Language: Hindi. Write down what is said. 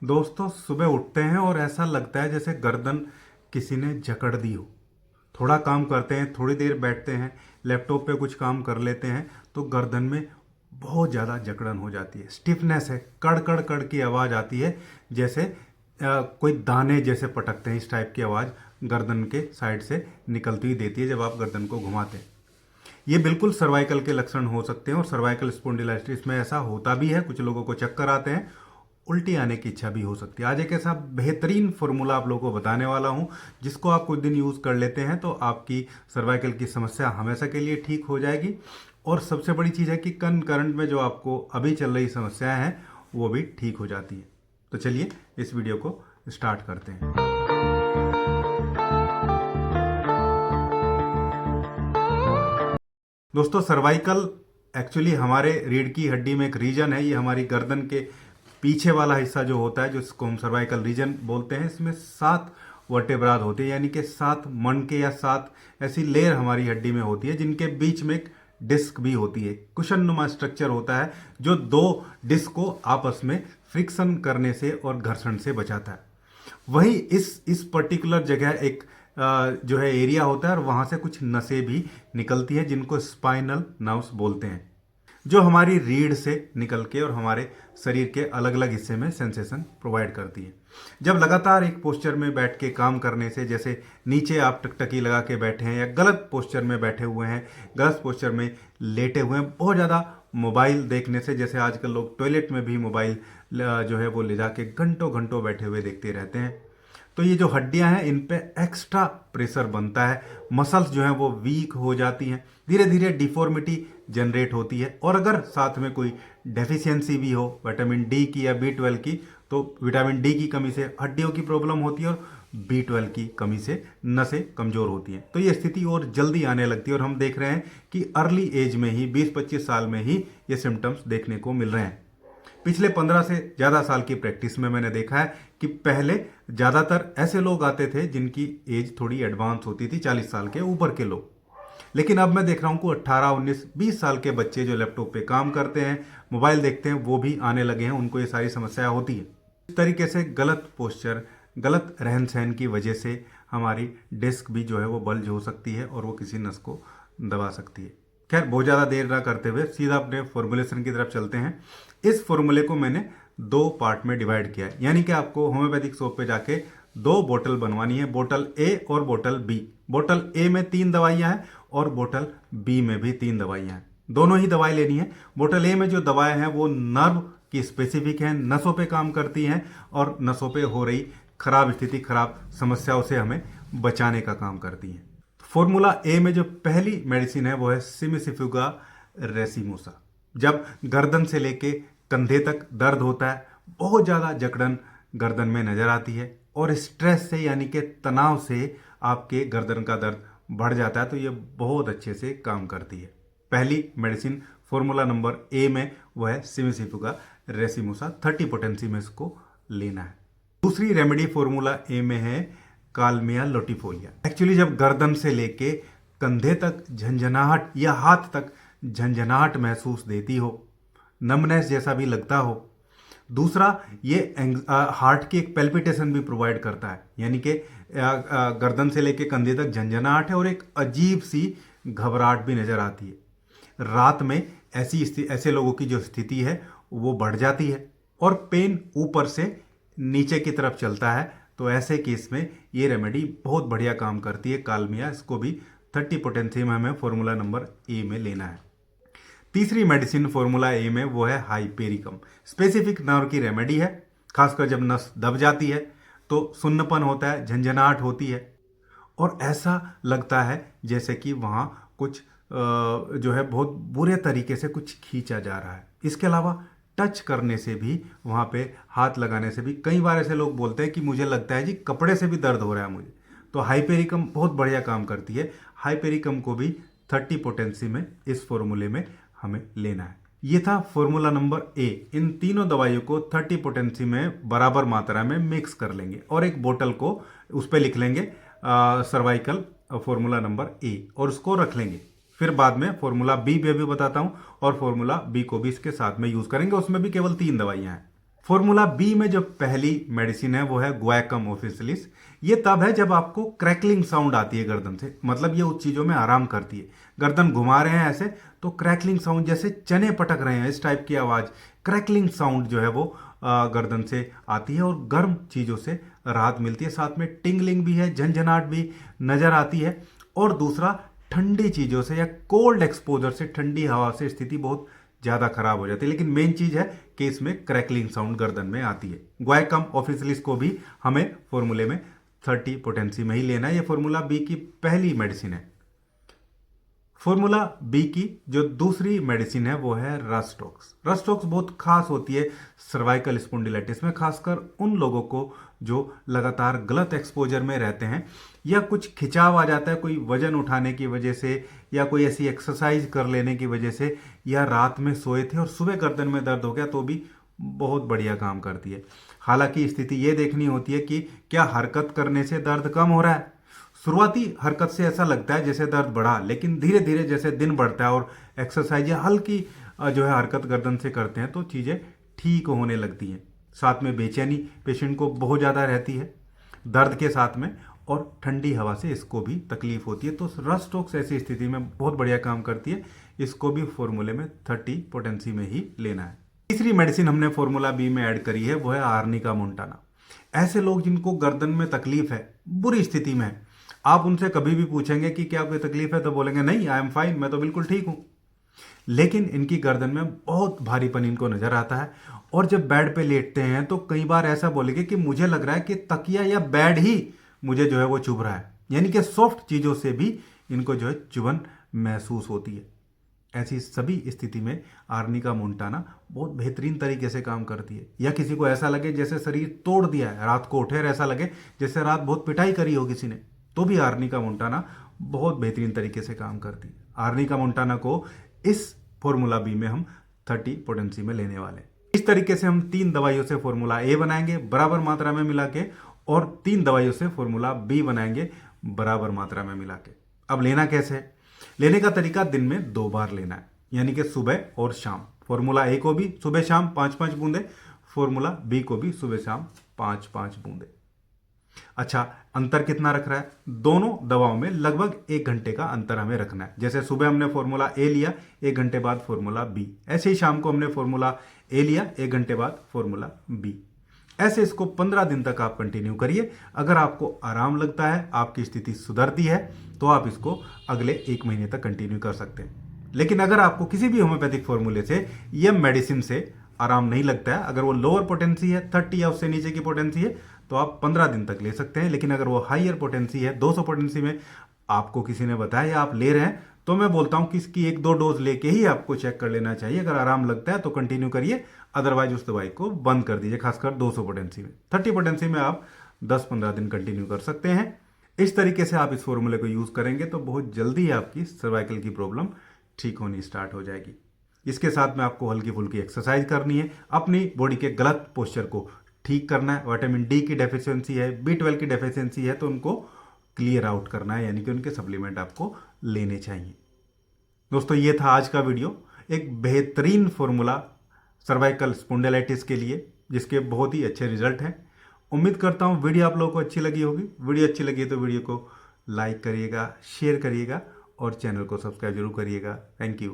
दोस्तों सुबह उठते हैं और ऐसा लगता है जैसे गर्दन किसी ने जकड़ दी हो। थोड़ा काम करते हैं, थोड़ी देर बैठते हैं, लैपटॉप पे कुछ काम कर लेते हैं तो गर्दन में बहुत ज़्यादा जकड़न हो जाती है, स्टिफनेस है, कड़ कड़ कड़ की आवाज़ आती है। जैसे कोई दाने जैसे पटकते हैं, इस टाइप की आवाज़ गर्दन के साइड से निकलती हुई देती है जब आप गर्दन को घुमाते हैं। ये बिल्कुल सर्वाइकल के लक्षण हो सकते हैं और सर्वाइकल स्पॉन्डिलाइटिस में ऐसा होता भी है। कुछ लोगों को चक्कर आते हैं, उल्टी आने की इच्छा भी हो सकती है। आज एक ऐसा बेहतरीन फॉर्मूला आप लोगों को बताने वाला हूं जिसको आप कुछ दिन यूज़ कर लेते हैं तो आपकी सर्वाइकल की समस्या हमेशा के लिए ठीक हो जाएगी। और सबसे बड़ी चीज़ है कि करंट में जो आपको अभी चल रही समस्याएं हैं वो भी ठीक हो जाती है। तो चलिए इस वीडियो को स्टार्ट करते हैं। दोस्तों सर्वाइकल एक्चुअली हमारे रीढ़ की हड्डी में एक रीजन है। ये हमारी गर्दन के पीछे वाला हिस्सा जो होता है, जिसको हम सर्वाइकल रीजन बोलते हैं, इसमें 7 वर्टेब्राद होते हैं, यानी कि 7 मणके या 7 ऐसी लेयर हमारी हड्डी में होती है जिनके बीच में एक डिस्क भी होती है। कुशन नुमा स्ट्रक्चर होता है जो 2 डिस्क को आपस में फ्रिक्शन करने से और घर्षण से बचाता है। वही इस पर्टिकुलर जगह एक जो है एरिया होता है और वहां से कुछ नसें भी निकलती है जिनको स्पाइनल नर्व्स बोलते हैं, जो हमारी रीढ़ से निकल के और हमारे शरीर के अलग अलग हिस्से में सेंसेशन प्रोवाइड करती है। जब लगातार एक पोस्चर में बैठ के काम करने से, जैसे नीचे आप टकटकी लगा के बैठे हैं या गलत पोस्चर में बैठे हुए हैं, गलत पोस्चर में लेटे हुए हैं, बहुत ज़्यादा मोबाइल देखने से, जैसे आजकल लोग टॉयलेट में भी मोबाइल जो है वो ले जाके घंटों घंटों बैठे हुए देखते रहते हैं, तो ये जो हड्डियां हैं इन पे एक्स्ट्रा प्रेशर बनता है, मसल्स जो हैं वो वीक हो जाती हैं, धीरे धीरे डिफॉर्मिटी जनरेट होती है। और अगर साथ में कोई डेफिशिएंसी भी हो विटामिन डी की या B12 की, तो विटामिन डी की कमी से हड्डियों की प्रॉब्लम होती है और B12 की कमी से नसें कमजोर होती हैं। तो ये स्थिति और जल्दी आने लगती है और हम देख रहे हैं कि अर्ली एज में ही 20-25 साल में ही ये सिम्टम्स देखने को मिल रहे हैं। पिछले 15 से ज़्यादा साल की प्रैक्टिस में मैंने देखा है कि पहले ज़्यादातर ऐसे लोग आते थे जिनकी एज थोड़ी एडवांस होती थी, 40 साल के ऊपर के लोग। लेकिन अब मैं देख रहा हूँ कि 18, 19, 20 साल के बच्चे जो लैपटॉप पे काम करते हैं, मोबाइल देखते हैं, वो भी आने लगे हैं, उनको ये सारी समस्या होती है। इस तरीके से गलत पोस्चर, गलत रहन सहन की वजह से हमारी डिस्क भी जो है वो बल्ज हो सकती है और वो किसी नस को दबा सकती है। खैर बहुत ज़्यादा देर ना करते हुए सीधा अपने फॉर्मुलेशन की तरफ चलते हैं। इस फॉर्मूले को मैंने 2 पार्ट में डिवाइड किया है, यानी कि आपको होम्योपैथिक शॉप पे जाके 2 बोतल बनवानी है, बोतल ए और बोतल बी। बोतल ए में 3 दवाइयां हैं और बोतल बी में भी 3 दवाइयां हैं। दोनों ही दवाई लेनी है। बोतल ए में जो दवाएं हैं वो नर्व की स्पेसिफिक हैं, नसों पे काम करती हैं और नसों पे हो रही खराब स्थिति, खराब समस्याओं से हमें बचाने का काम करती हैं। फॉर्मूला ए में जो पहली मेडिसिन है वो है सिमिसिफुगा रेसिमोसा। जब गर्दन से लेके कंधे तक दर्द होता है, बहुत ज़्यादा जकड़न गर्दन में नजर आती है और स्ट्रेस से यानी कि तनाव से आपके गर्दन का दर्द बढ़ जाता है, तो ये बहुत अच्छे से काम करती है। पहली मेडिसिन फॉर्मूला नंबर ए में वो है सिमिसिफुगा रेसिमोसा, 30 पोटेंसी में इसको लेना है। दूसरी रेमेडी फॉर्मूला ए में है कालमिया लोटिफोलिया। एक्चुअली जब गर्दन से लेके कंधे तक झंझनाहट या हाथ तक झंझनाहट महसूस देती हो, नमनेस जैसा भी लगता हो। दूसरा, ये हार्ट की एक पेल्पिटेशन भी प्रोवाइड करता है, यानी कि गर्दन से लेके कंधे तक झंझनाहट है और एक अजीब सी घबराहट भी नजर आती है। रात में ऐसे लोगों की जो स्थिति है वो बढ़ जाती है और पेन ऊपर से नीचे की तरफ चलता है, तो ऐसे केस में ये रेमेडी बहुत बढ़िया काम करती है कालमिया। इसको भी 30 पोटेंसी में हमें फॉर्मूला नंबर ए में लेना है। तीसरी मेडिसिन फॉर्मूला ए में वो है हाइपेरिकम। स्पेसिफिक नर्व की रेमेडी है, खासकर जब नस दब जाती है तो सुन्नपन होता है, झंझनाहट होती है और ऐसा लगता है जैसे कि वहाँ कुछ जो है बहुत बुरे तरीके से कुछ खींचा जा रहा है। इसके अलावा टच करने से भी, वहाँ पे हाथ लगाने से भी, कई बार ऐसे लोग बोलते हैं कि मुझे लगता है जी कपड़े से भी दर्द हो रहा है मुझे, तो हाइपेरिकम बहुत बढ़िया काम करती है। हाइपेरिकम को भी 30 पोटेंसी में इस फॉर्मूले में हमें लेना है। ये था फॉर्मूला नंबर ए। इन तीनों दवाइयों को 30 पोटेंसी में बराबर मात्रा में मिक्स कर लेंगे और एक बोतल को उस पर लिख लेंगे सर्वाइकल फॉर्मूला नंबर ए और उसको रख लेंगे। फिर बाद में फॉर्मूला बी भी अभी बताता हूं और फॉर्मूला बी को भी इसके साथ में यूज करेंगे, उसमें भी केवल 3 दवाइयां हैं। फॉर्मूला बी में जो पहली मेडिसिन है वो है गुआकम ऑफिशियलिस। ये तब है जब आपको क्रैकलिंग साउंड आती है गर्दन से, मतलब ये उस चीज़ों में आराम करती है। गर्दन घुमा रहे हैं ऐसे तो क्रैकलिंग साउंड, जैसे चने पटक रहे हैं इस टाइप की आवाज़, क्रैकलिंग साउंड जो है वो गर्दन से आती है और गर्म चीज़ों से राहत मिलती है। साथ में टिंगलिंग भी है, झंझनाहट भी नज़र आती है। और दूसरा, ठंडी चीज़ों से या कोल्ड एक्सपोजर से, ठंडी हवा से स्थिति बहुत ज़्यादा खराब हो जाती है। लेकिन मेन चीज़ है कि इसमें क्रैकलिंग साउंड गर्दन में आती है। गुआकम ऑफिशियलिस को भी हमें फॉर्मूले में 30 पोटेंसी में ही लेना है। ये फॉर्मूला बी की पहली मेडिसिन है। फॉर्मूला बी की जो दूसरी मेडिसिन है वो है रस्टॉक्स। रस्टॉक्स बहुत खास होती है सर्वाइकल स्पॉन्डिलाइटिस में, खासकर उन लोगों को जो लगातार गलत एक्सपोजर में रहते हैं या कुछ खिंचाव आ जाता है कोई वजन उठाने की वजह से या कोई ऐसी एक्सरसाइज कर लेने की वजह से, या रात में सोए थे और सुबह गर्दन में दर्द हो गया, तो भी बहुत बढ़िया काम करती है। हालांकि स्थिति ये देखनी होती है कि क्या हरकत करने से दर्द कम हो रहा है। शुरुआती हरकत से ऐसा लगता है जैसे दर्द बढ़ा, लेकिन धीरे धीरे जैसे दिन बढ़ता है और एक्सरसाइज या हल्की जो है हरकत गर्दन से करते हैं तो चीज़ें ठीक होने लगती हैं। साथ में बेचैनी पेशेंट को बहुत ज़्यादा रहती है दर्द के साथ में, और ठंडी हवा से इसको भी तकलीफ होती है। तो रस्टॉक्स ऐसी स्थिति में बहुत बढ़िया काम करती है। इसको भी फॉर्मूले में 30 पोटेंसी में ही लेना है। तीसरी मेडिसिन हमने फॉर्मूला बी में ऐड करी है वो है आर्निका मोंटाना। ऐसे लोग जिनको गर्दन में तकलीफ है, बुरी स्थिति में है, आप उनसे कभी भी पूछेंगे कि क्या कोई तकलीफ है तो बोलेंगे नहीं, आई एम फाइन, मैं तो बिल्कुल ठीक हूं। लेकिन इनकी गर्दन में बहुत भारीपन इनको नजर आता है और जब बेड पे लेटते हैं तो कई बार ऐसा बोलेंगे कि मुझे लग रहा है कि तकिया या बेड ही मुझे जो है वो चुभ रहा है, यानी कि सॉफ्ट चीज़ों से भी इनको जो है चुभन महसूस होती है। ऐसी सभी स्थिति में आर्निका मोंटाना बहुत बेहतरीन तरीके से काम करती है। या किसी को ऐसा लगे जैसे शरीर तोड़ दिया है, रात को उठे और ऐसा लगे जैसे रात बहुत पिटाई करी हो किसी ने, तो भी आर्निका मोंटाना बहुत बेहतरीन तरीके से काम करती है। आर्निका मोंटाना को इस फॉर्मूला बी में हम 30 पोटेंसी में लेने वाले हैं। इस तरीके से हम 3 दवाइयों से फॉर्मूला ए बनाएंगे बराबर मात्रा में मिला के, और 3 दवाइयों से फॉर्मूला बी बनाएंगे बराबर मात्रा में मिला के। अब लेना कैसे है? लेने का तरीका दिन में 2 बार लेना है, यानी कि सुबह और शाम। फॉर्मूला ए को भी सुबह शाम 5-5 बूंदे, फॉर्मूला बी को भी सुबह शाम 5-5 बूंदे। अच्छा, अंतर कितना रख रहा है? दोनों दवाओं में लगभग 1 घंटे का अंतर हमें रखना है। जैसे सुबह हमने फॉर्मूला ए लिया, 1 घंटे बाद फॉर्मूला बी, ऐसे ही शाम को हमने फॉर्मूला ए लिया, 1 घंटे बाद फॉर्मूला बी। ऐसे इसको 15 दिन तक आप कंटिन्यू करिए। अगर आपको आराम लगता है, आपकी स्थिति सुधरती है, तो आप इसको अगले 1 महीने तक कंटिन्यू कर सकते हैं। लेकिन अगर आपको किसी भी होम्योपैथिक फॉर्मूले से या मेडिसिन से आराम नहीं लगता है, अगर वो लोअर पोटेंसी है 30 या उससे नीचे की पोटेंसी है, तो आप 15 दिन तक ले सकते हैं। लेकिन अगर वो हाइयर पोटेंसी है, 200 पोटेंसी में आपको किसी ने बताया या आप ले रहे हैं, तो मैं बोलता हूं कि इसकी 1-2 डोज लेके ही आपको चेक कर लेना चाहिए। अगर आराम लगता है तो कंटिन्यू करिए, अदरवाइज उस दवाई को बंद कर दीजिए, खासकर 200 पोटेंसी में। 30 पोटेंसी में आप 10-15 दिन कंटिन्यू कर सकते हैं। इस तरीके से आप इस फॉर्मूले को यूज करेंगे तो बहुत जल्दी आपकी सर्वाइकल की प्रॉब्लम ठीक होनी स्टार्ट हो जाएगी। इसके साथ में आपको हल्की फुल्की एक्सरसाइज करनी है, अपनी बॉडी के गलत पोस्चर को ठीक करना है। विटामिन डी की डेफिशिएंसी है, B12 की डेफिशिएंसी है, तो उनको क्लियर आउट करना है, यानी कि उनके सप्लीमेंट आपको लेने चाहिए। दोस्तों, ये था आज का वीडियो, एक बेहतरीन फॉर्मूला सर्वाइकल स्पॉन्डिलाइटिस के लिए, जिसके बहुत ही अच्छे रिजल्ट हैं। उम्मीद करता हूँ वीडियो आप लोगों को अच्छी लगी होगी। वीडियो अच्छी लगी तो वीडियो को लाइक करिएगा, शेयर करिएगा और चैनल को सब्सक्राइब जरूर करिएगा। Thank you.